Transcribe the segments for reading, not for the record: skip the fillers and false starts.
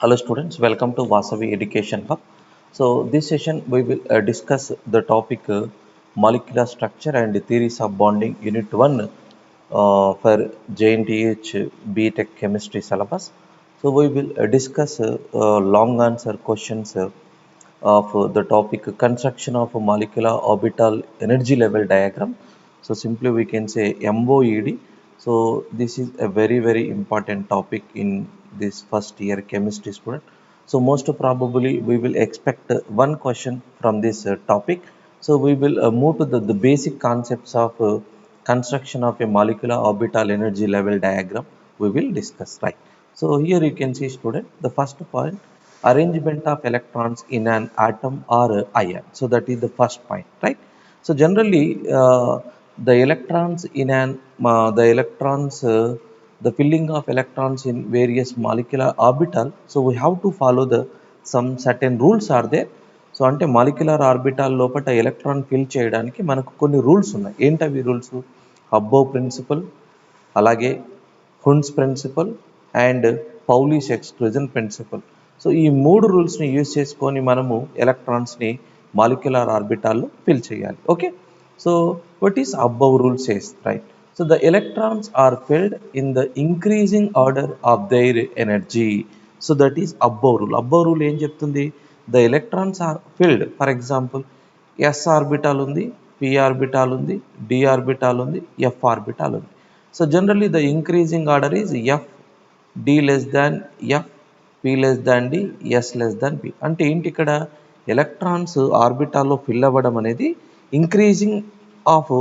Hello students, welcome to Vasavi Education Hub. So this session we will discuss the topic molecular structure and theories of bonding unit 1 for JNTH BTech chemistry syllabus. So we will discuss long answer questions of the topic construction of a molecular orbital energy level diagram. So simply we can say MOED. So this is a very important topic in this first year chemistry student. So most probably we will expect one question from this topic. So we will move to the basic concepts of construction of a molecular orbital energy level diagram we will discuss, right. So here you can see student, the first point, arrangement of electrons in an atom or ion. So that is the first point, right. So generally the electrons in an the filling of electrons in various molecular orbital. So we have to follow the some certain rules are there. So అంటే molecular orbital లోపల electron fill చేయడానికి మనకు కొన్ని rules ఉన్నాయి. ఏంటవి rules? Aufbau principle, అలాగే Hund's principle and Pauli's exclusion principle. So ఈ మూడు రూల్స్ని యూజ్ చేసుకొని మనము ఎలక్ట్రాన్స్ని మాలిక్యులర్ ఆర్బిటాల్లో ఫిల్ చేయాలి. Okay, so what is above rule says, right? So the electrons are filled in the increasing order of their energy. So that is above rule. Above rule ఏం చెప్తుంది? The electrons are filled. For example, s orbital ఉంది, p orbital ఉంది, d orbital ఉంది, f orbital ఉంది. So generally the increasing order is f, d less than f, p less than d, s less than p. అంటే ఏంటి ఇక్కడ? Electrons ఆర్బిటాల్లో fill అవ్వడం అనేది increasing of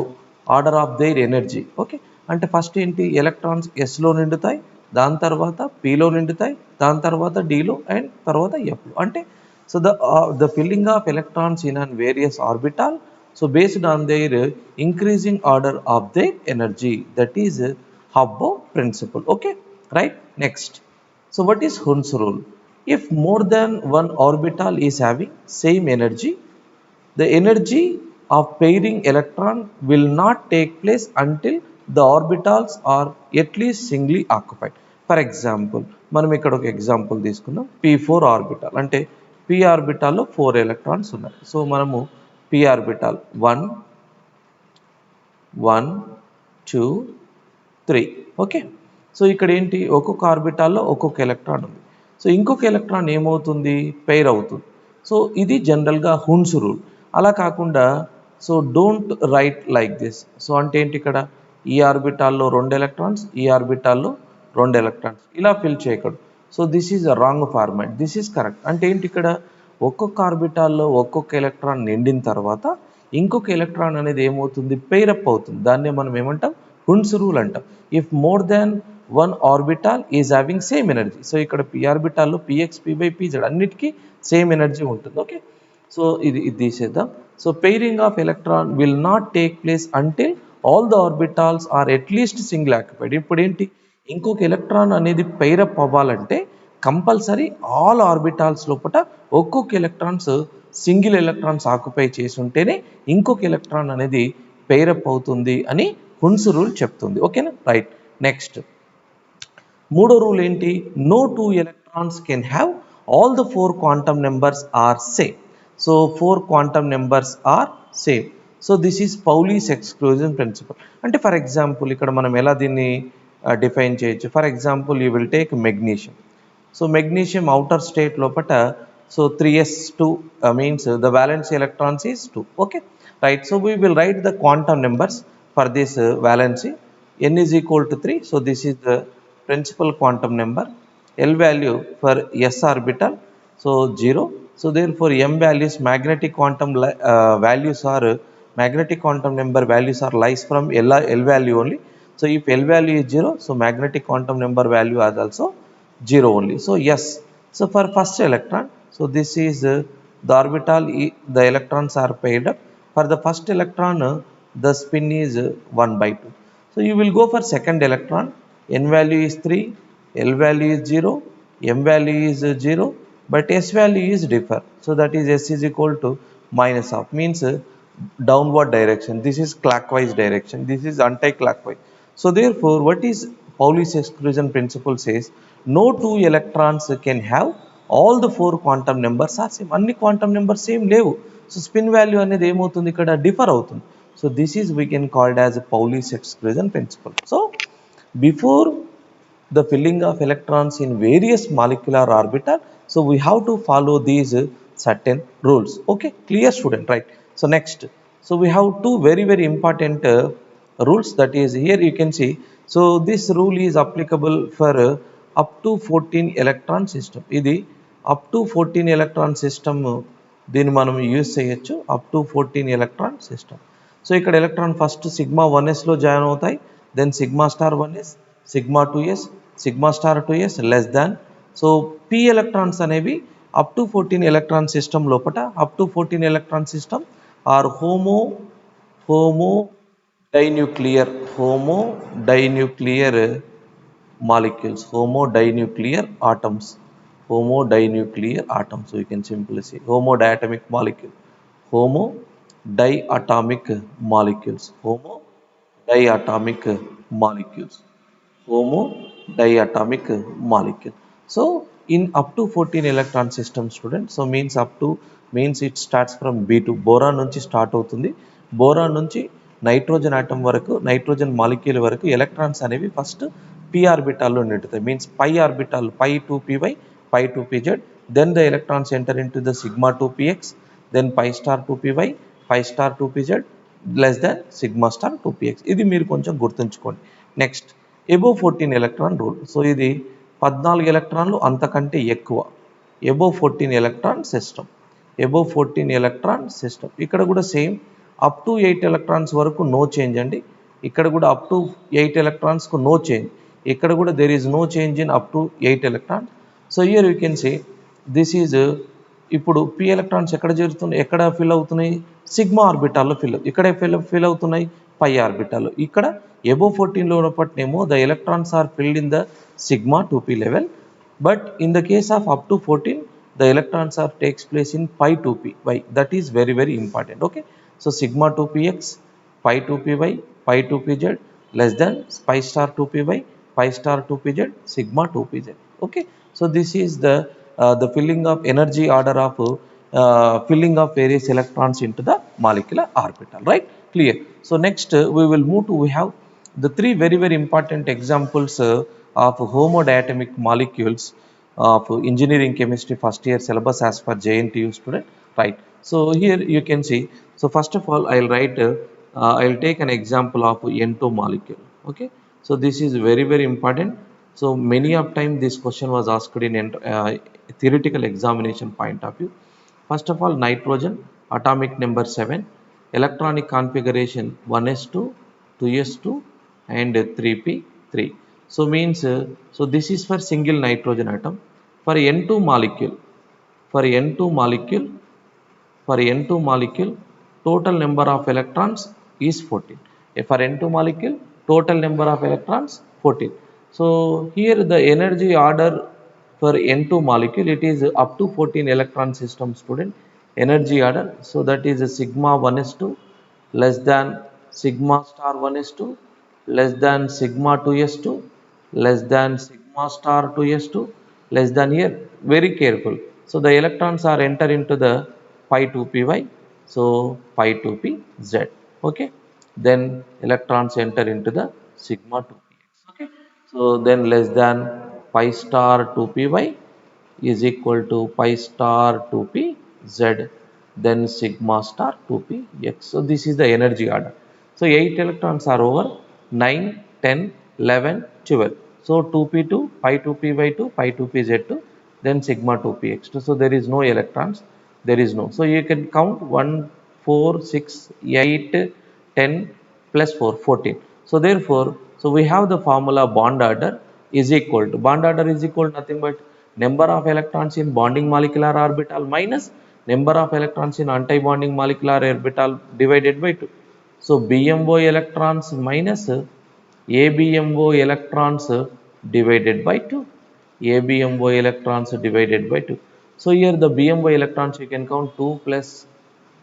order of their energy. Okay, అంటే first ఏంటి? Electrons ఎస్లో నిండుతాయి, దాని తర్వాత పిలో నిండుతాయి, దాని తర్వాత డిలో అండ్ తర్వాత ఎఫ్లో. అంటే so the filling of electrons in an various orbital, so based on their increasing order of their energy, that is Hubble principle. Okay, right. Next, so what is Hund's rule? If more than one orbital is having same energy, the energy of pairing electron will not take place until the orbitals are at least singly occupied. For example, మనం ఇక్కడ ఒక example తీసుకుందాం. p4 orbital అంటే p ఆర్బిటాల్లో 4 electrons ఉన్నాయి. So మనము p orbital 1 1 2 3. Okay, so ఇక్కడ ఏంటి? ఒక్కొక్క ఆర్బిటాల్లో ఒక్కొక్క ఎలక్ట్రాన్ ఉంది. సో ఇంకొక ఎలక్ట్రాన్ ఏమవుతుంది? పెయిర్ అవుతుంది. సో ఇది జనరల్గా హున్స్ రూల్. అలా కాకుండా so don't write like this. So అంటే ఏంటి? ఇక్కడ ఈ ఆర్బిటాల్లో 2 ఎలక్ట్రాన్స్, ఈ ఆర్బిటాల్లో 2 ఎలక్ట్రాన్స్, ఇలా ఫిల్ చేయకూడదు. So this is a wrong format, this is correct. అంటే ఏంటి? ఇక్కడ ఒక్కొక్క ఆర్బిటాల్లో ఒక్కొక్క ఎలక్ట్రాన్ నిండిన తర్వాత ఇంకొక ఎలక్ట్రాన్ అనేది ఏమవుతుంది? పెయిరప్ అవుతుంది. దాన్నే మనం ఏమంటాం? హున్స్ రూల్ అంటాం. If more than one orbital is having same energy. So ఇక్కడ పి ఆర్బిటాల్లో పిఎక్స్ పి బై పిజెడ్ అన్నిటికీ సేమ్ ఎనర్జీ ఉంటుంది. ఓకే, సో ఇది తీసేద్దాం. So pairing of electron will not take place until all the orbitals are at least single occupied. ఇప్పుడు ఏంటి? ఇంకొక electron అనేది పెయిరప్ అవ్వాలంటే కంపల్సరీ ఆల్ ఆర్బిటాల్స్ లోపల ఒక్కొక్క ఎలక్ట్రాన్స్ సింగిల్ ఎలక్ట్రాన్స్ ఆక్యుపై చేసి ఉంటేనే ఇంకొక ఎలక్ట్రాన్ అనేది పెయిరప్ అవుతుంది అని హున్స్ రూల్ చెప్తుంది. ఓకేనా, రైట్. నెక్స్ట్, మూడో రూల్ ఏంటి? No two electrons can have all the 4 quantum numbers are same. So 4 quantum numbers are same. So this is Pauli's exclusion principle. అంటే ఫర్ ఎగ్జాంపుల్ ఇక్కడ మనం ఎలా దీన్ని డిఫైన్ చేయొచ్చు? For example you will take magnesium. So magnesium outer state లోపల so 3s2 means the valence electrons is 2. Okay, right. So we will write the quantum numbers for this valency. N is equal to 3. So this is the principal quantum number. L value for s orbital, so 0. So therefore m values, magnetic quantum values are magnetic quantum number values are lies from L value only. So if L value is 0, so magnetic quantum number value is also 0 only. So yes, so for first electron, so this is the orbital, the electrons are paired up. For the first electron, the spin is 1 by 2. So you will go for second electron. N value is 3, L value is 0, M value is 0, but S value is differ. So that is S is equal to minus half, means downward direction. This is clockwise direction, this is anti-clockwise. So therefore what is Pauli's exclusion principle says? No two electrons can have all the 4 quantum numbers are same. అన్ని quantum numbers same లేవు. So spin value అనేది ఏమవుతుంది ఇక్కడ differ అవుతుంది. So this is we can called as Pauli's exclusion principle. So before the filling of electrons in various molecular orbital, so we have to follow these certain rules. Okay, clear student, right? So next, so we have two very important rules, that is here you can see. So this rule is applicable for up to 14 electron system. ఇది up to 14 electron system దీన్ని మనం use చేయొచ్చు, up to 14 electron system. So ఇక్కడ electron first sigma 1sలో join అవుతాయి, then sigma star 1s, sigma 2s, sigma star 2s less than. So P electrons అనేవి up to 14 electron system లోపల, up to 14 electron system are homo dinuclear molecules, homodinuclear atoms, so you can simply say homodiatomic molecule, homodiatomic molecules, homodiatomic molecule. So in up to 14 electron system student, so means it starts from B2, boron నుంచి start అవుతుంది. Boron నుంచి nitrogen atom వరకు, nitrogen molecule వరకు electrons అనేవి first p ఆర్బిటాల్లో నిండుతాయి, means pi orbital, pi 2py, pi 2pz, then the electrons enter into the sigma 2px, then pi star 2py, pi star 2pz less than sigma star 2px. ఇది మీరు కొంచెం గుర్తుంచుకోండి. Next above 14 electron rule. సో ఇది 14 ఎలక్ట్రాన్లు అంతకంటే ఎక్కువ, above 14 electron system, above 14 electron system. ఇక్కడ కూడా సేమ్ అప్ టు 8 ఎలక్ట్రాన్స్ వరకు నో చేంజ్ అండి. ఇక్కడ కూడా అప్ టు 8 ఎలక్ట్రాన్స్కు నో చేంజ్. ఇక్కడ కూడా there is no change in up to 8 electron. So here you can say this is, ఇప్పుడు పి ఎలక్ట్రాన్స్ ఎక్కడ చేరుతున్నాయి, ఎక్కడ ఫిల్ అవుతున్నాయి, సిగ్మా ఆర్బిటాల్లో ఇక్కడ ఫిల్ అవుతున్నాయి పై ఆర్బిటాల్లో. ఇక్కడ ఎబో 14లో ఉన్నప్పటినేమో the electrons are filled in the sigma 2p level, but in the case of up to 14 the electrons are takes place in pi 2p. Why? That is very important. Okay, so sigma 2px, pi 2py, pi 2pz less than pi star 2py, pi star 2pz, sigma 2pz. Okay, so this is the filling of energy order of filling of various electrons into the molecular orbital, right? Clear. So next we have the three very important examples of homodiatomic molecules of engineering chemistry first year syllabus as per JNTU student, right? So here you can see, so first of all I'll write I'll take an example of N2 molecule. Okay, so this is very important. So many of time this question was asked in theoretical examination point of view. First of all, nitrogen, atomic number 7, electronic configuration 1s2, 2s2 and 3p3. So means so this is for single nitrogen atom. For N2 molecule, total number of electrons is 14. For N2 molecule, total number of electrons 14. So here the energy order for N2 molecule, it is up to 14 electron system student, energy order. So that is sigma 1s2 less than sigma star 1s2 less than sigma 2s2 less than sigma star 2s2 less than, here very careful. So the electrons are enter into the pi 2py, so pi 2pz. Okay, then electrons enter into the sigma 2px. Okay, so then less than pi star 2py is equal to pi star 2pz, then sigma star 2px. So this is the energy order. So 8 electrons are over, 9, 10, 11, 12. So 2p2, pi 2py2, pi 2pz2, then sigma 2px2. So there is no electrons, there is no. So you can count 1, 4, 6, 8, 10 plus 4, 14. So therefore, so we have the formula bond order is equal to, bond order is equal to nothing but number of electrons in bonding molecular orbital minus number of electrons in anti-bonding molecular orbital divided by 2. So BMO electrons minus ABMO electrons divided by 2. ABMO electrons divided by 2. So here the BMO electrons you can count 2 plus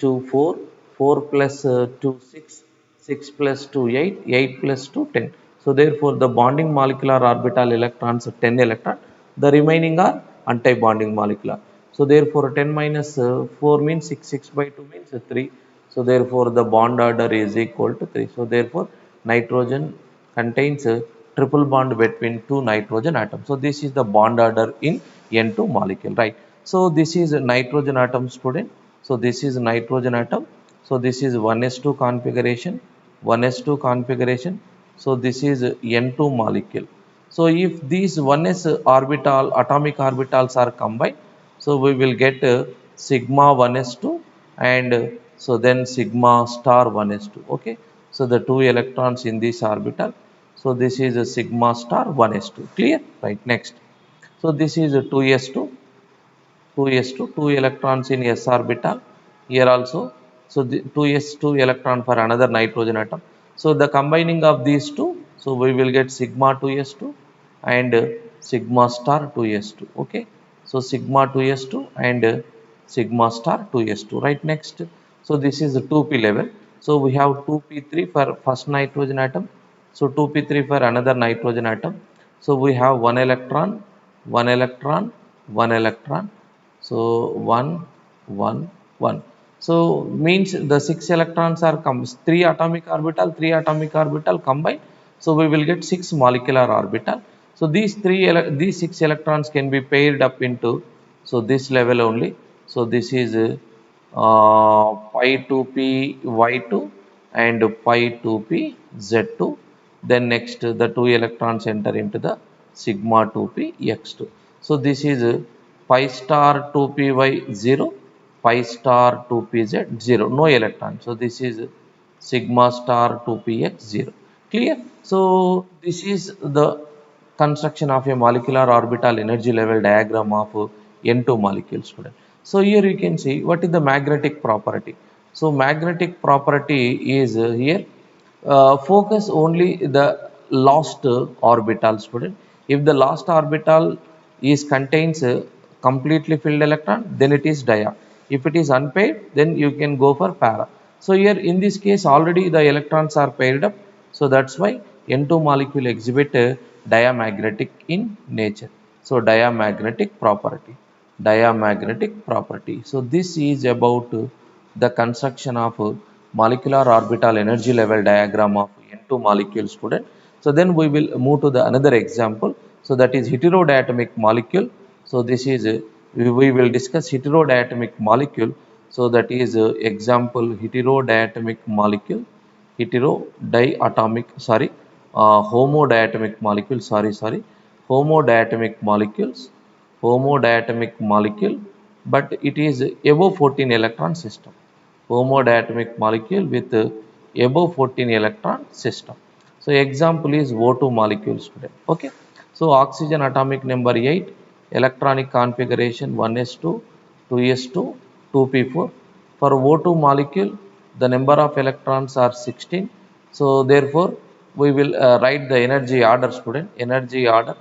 2 4, 4 plus 2 6, 6 plus 2 8, 8 plus 2 10. So therefore the bonding molecular orbital electrons 10 electron, the remaining are anti-bonding molecule. So therefore 10 minus 4 means 6, 6 by 2 means 3. So therefore the bond order is equal to 3. So therefore nitrogen contains a triple bond between two nitrogen atoms. So this is the bond order in N2 molecule, right? So this is a nitrogen atom, student. So this is nitrogen atom. So this is 1s2 configuration, 1s2 configuration. So this is N2 molecule. So if these 1s orbital, atomic orbitals are combined, so we will get sigma 1s2 and so then sigma star 1s2. Okay. So the two electrons in this orbital. So this is a sigma star 1s2. Clear? Right. Next. So this is a 2s2, 2s2, 2 electrons in s orbital. Here also, so the 2s2 electron for another nitrogen atom. So the combining of these two, so we will get sigma 2s2 and sigma star 2s2. Okay. So sigma 2s2 and sigma star 2s2. Right. Next. So this is the 2p level. So we have 2p3 for first nitrogen atom. So 2p3 for another nitrogen atom. So we have one electron, one electron, one electron. So 1, 1, 1. So means the 6 electrons are 3 atomic orbital, 3 atomic orbital combined. So we will get 6 molecular orbital. So these 6 electrons can be paired up into, so this level only. So this is pi 2p y2 and pi 2p z2. Then next the 2 electrons enter into the sigma 2p x2. So this is pi star 2py 0, pi star 2pz 0, no electron. So this is sigma star 2px 0. Clear? So this is the construction of a molecular orbital energy level diagram of N2 molecule, student. So here you can see what is the magnetic property. So magnetic property is here focus only the last orbital, student. If the last orbital is contains a completely filled electron, then it is dia. If it is unpaired, then you can go for para. So here in this case already the electrons are paired up. So that's why N2 molecule exhibit diamagnetic in nature. So diamagnetic property, diamagnetic property. So this is about the construction of molecular orbital energy level diagram of N2 molecule, student. So then we will move to the another example. So that is heterodiatomic molecule. So this is we will discuss heterodiatomic molecule. So that is example heterodiatomic molecule, heterodiatomic, sorry, homodiatomic molecule, sorry, homodiatomic molecules, homodiatomic molecule, but it is above 14 electron system, homodiatomic molecule with above 14 electron system. So example is O2 molecule, student. Okay. So oxygen atomic number 8, electronic configuration 1s2, 2s2, 2p4. For O2 molecule, the number of electrons are 16. So therefore, we will write the energy order, student. Energy order.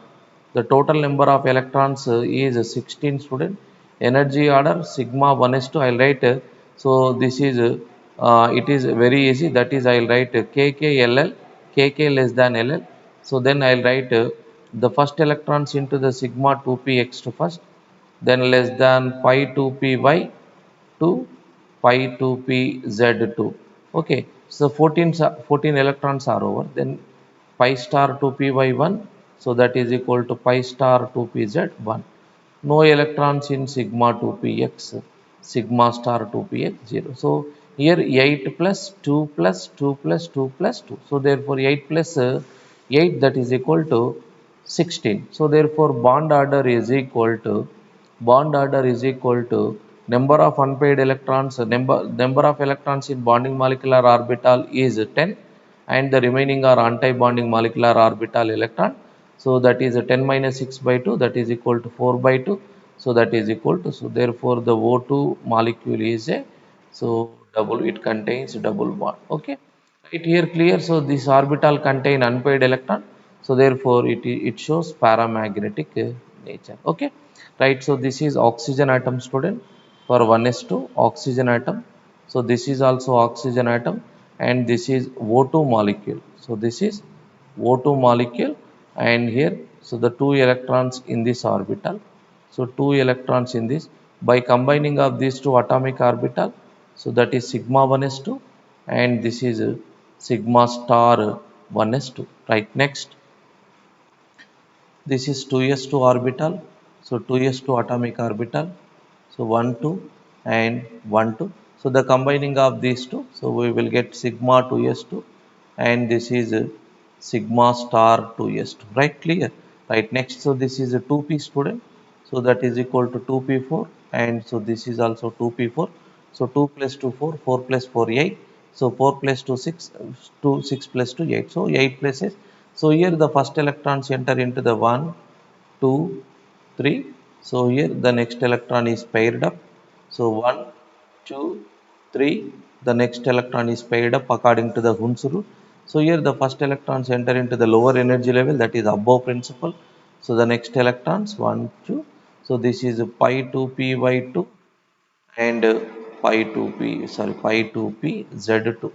The total number of electrons is 16, student. Energy order sigma 1s2. I'll write. So this is it is very easy. That is I'll write KKLL, KK less than LL. So then I'll write the first electrons into the sigma 2px to first, then less than pi 2py to pi 2pz2. Okay. So 14 electrons are over. Then pi star 2py1, so that is equal to pi star 2pz1. No electrons in sigma 2px, sigma star 2px 0. So here 8 plus 2 plus 2 plus 2 plus 2. So therefore 8 plus 8, that is equal to 16. So therefore bond order is equal to number of unpaired electrons, number of electrons in bonding molecular orbital is 10, and the remaining are anti-bonding molecular orbital electron. So that is a 10 minus 6 by 2, that is equal to 4 by 2. So that is equal to, so therefore the O2 molecule is a, so double, it contains double bond. Okay. Right here clear. So this orbital contain unpaired electron. So therefore it shows paramagnetic nature. Okay. Right. So this is oxygen atom, student, for 1s2 oxygen atom. So this is also oxygen atom, and this is O2 molecule. So this is O2 molecule, and here, so the two electrons in this orbital. So 2 electrons in this. By combining of these two atomic orbital, so that is sigma 1s2, and this is sigma star 1s2. Right, next. This is 2s2 orbital, so 2s2 atomic orbital, so 1 2 and 1 2. So the combining of these two, so we will get sigma 2s2, and this is sigma star 2s2. Right, clear? Right, next. So this is a 2p, student, so that is equal to 2p4, and so this is also 2p4. So 2 plus 2 4, 4 plus 4 8, so 4 plus 2 6, 2 6 plus 2 8, so 8 places. So here the first electrons enter into the 1 2 3. So here the next electron is paired up, so 1 2 3. The next electron is paired up according to the Hund's rule. So here the first electrons enter into the lower energy level, that is above principle. So the next electrons 1 2. So this is pi 2 p y 2, and pi 2p, sorry, pi 2p z2.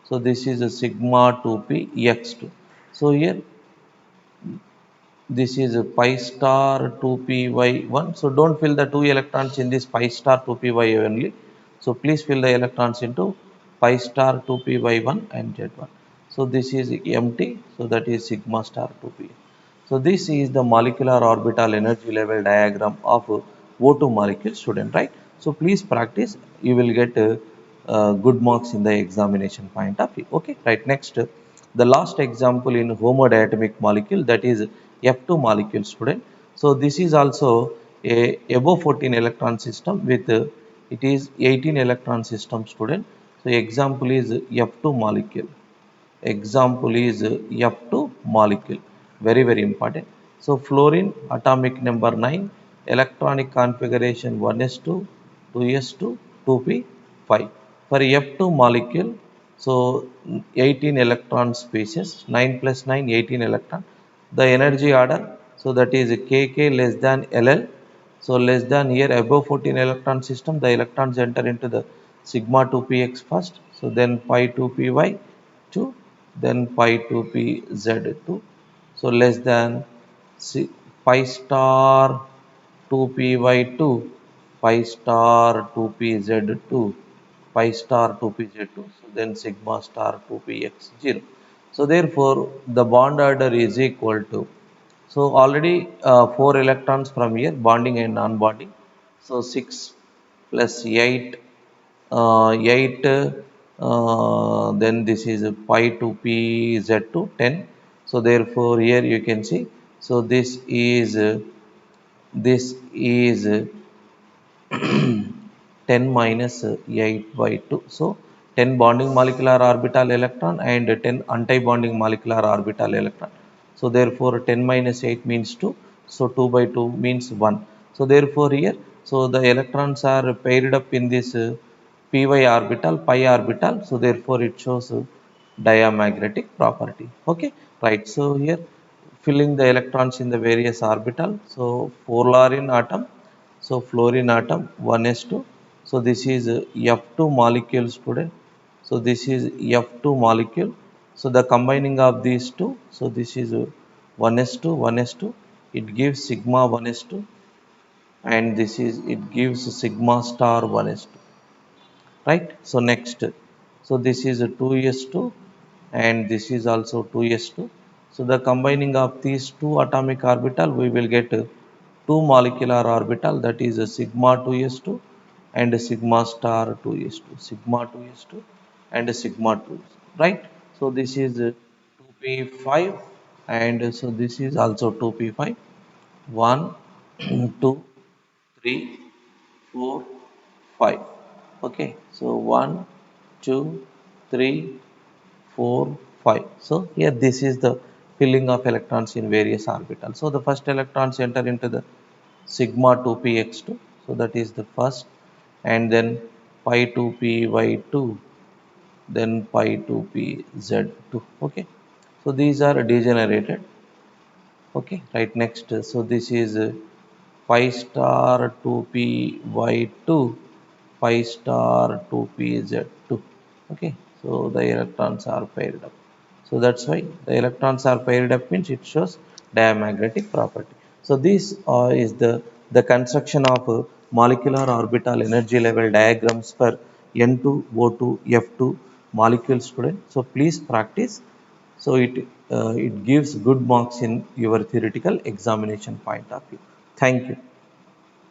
So this is a sigma 2p x2. So here this is a pi star 2py1. So don't fill the 2 electrons in this pi star 2py only. So please fill the electrons into pi star 2py1 and z1. So this is empty, so that is sigma star 2p. So this is the molecular orbital energy level diagram of O2 molecule, student, right? So please practice, you will get good marks in the examination point of view. Okay, right, next. The last example in homodiatomic molecule, that is F2 molecule, student. So this is also a above 14 electron system with it is 18 electron system, student. So example is F2 molecule. Example is F2 molecule, very very important. So fluorine atomic number 9, electronic configuration 1s2, 2s2, 2p5. For F2 molecule, so 18 electron species, 9 plus 9, 18 electron. The energy order, so that is Kk less than Ll. So less than, here above 14 electron system, the electrons enter into the sigma 2px first, so then pi 2py 2, then pi 2pz2. So less than pi star 2py2, pi star 2pz2, pi star 2pz2, so then sigma star 2px0. So therefore the bond order is equal to, so already 4 electrons from here, bonding and non-bonding. So 6 plus 8, 8, then this is pi 2p z2, 10. So therefore here you can see, so this is 10 minus 8 by 2. So 10 bonding molecular orbital electron and 10 anti-bonding molecular orbital electron. So therefore 10 minus 8 means 2. So 2 by 2 means 1. So therefore here, so the electrons are paired up in this py orbital, pi orbital. So therefore it shows diamagnetic property. Okay, right. So here filling the electrons in the various orbital. So fluorine atom, so fluorine atom 1s2. So this is F2 molecule, student. So this is F2 molecule. So the combining of these two, so this is 1s2, 1s2, it gives sigma 1s2, and this is, it gives sigma star 1s2. Right, so next. So this is a 2s2, and this is also 2s2. So the combining of these two atomic orbital, we will get two molecular orbital, that is a sigma 2s2 and a sigma star 2s2, sigma 2s2 and a sigma 2, right? So this is 2p5, and so this is also 2p5. 1 2 3 4 5. Okay, so 1 2 3 4 5. So here this is the filling of electrons in various orbitals. So the first electrons enter into the sigma 2px2, so that is the first, and then pi 2py2, then pi 2pz2. Okay, so these are degenerated. Okay, right, next. So this is pi star 2py2, pi star 2pz2. Okay, so the electrons are paired up. So that's why the electrons are paired up means it shows diamagnetic property. So this is the the construction of molecular orbital energy level diagrams for N2, O2, F2 molecules student. So please practice. So it gives good marks in your theoretical examination point of view. Thank you.